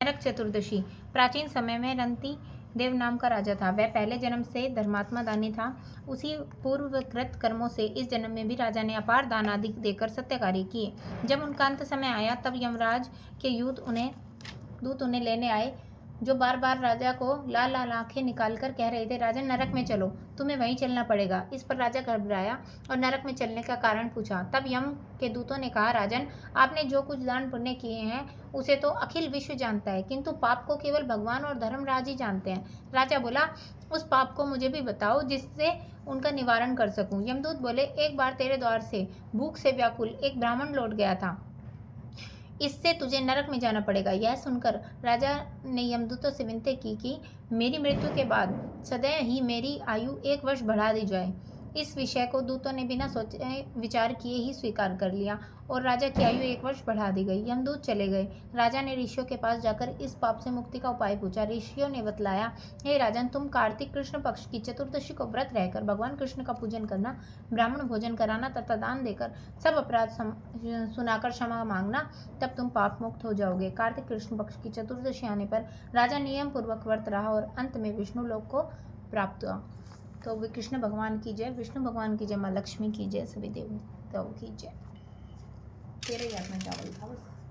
नरक चतुर्दशी। प्राचीन समय में रंती देव नाम का राजा था। वह पहले जन्म से धर्मात्मा दानी था। उसी पूर्वकृत कर्मों से इस जन्म में भी राजा ने अपार दान आदि देकर सत्य कार्य किए। जब उनका अंत समय आया तब यमराज के दूत उन्हें लेने आए, जो बार बार राजा को लाल लाल आंखें निकालकर कह रहे थे, राजन नरक में चलो, तुम्हें वहीं चलना पड़ेगा। इस पर राजा घबराया और नरक में चलने का कारण पूछा। तब यम के दूतों ने कहा, राजन, आपने जो कुछ दान पुण्य किए हैं उसे तो अखिल विश्व जानता है, किंतु पाप को केवल भगवान और धर्मराज ही जानते हैं। राजा बोला, उस पाप को मुझे भी बताओ जिससे उनका निवारण कर सकूं। यमदूत बोले, एक बार तेरे द्वार से भूख से व्याकुल एक ब्राह्मण लौट गया था, इससे तुझे नरक में जाना पड़ेगा। यह सुनकर राजा ने यमदूतों से विनती की कि मेरी मृत्यु के बाद सदैव ही मेरी आयु 1 वर्ष बढ़ा दी जाए। इस विषय को दूतों ने बिना सोचे विचार किए ही स्वीकार कर लिया और राजा की आयु 1 वर्ष बढ़ा दी गई। यमदूत चले गए। राजा ने ऋषियों के पास जाकर इस पाप से मुक्ति का उपाय पूछा। ऋषियों ने बतलाया, हे राजन, तुम कार्तिक कृष्ण पक्ष की चतुर्दशी को व्रत रहकर भगवान कृष्ण का पूजन करना, ब्राह्मण भोजन कराना तथा दान देकर सब अपराध सुनाकर क्षमा मांगना, तब तुम पाप मुक्त हो जाओगे। कार्तिक कृष्ण पक्ष की चतुर्दशी आने पर राजा नियम पूर्वक व्रत रहा और अंत में विष्णु लोक को प्राप्त हुआ। तो कृष्ण भगवान की जय, विष्णु भगवान की जय, माँ लक्ष्मी की जय, सभी देवताओं की जय। तेरे याद में चावल था बस।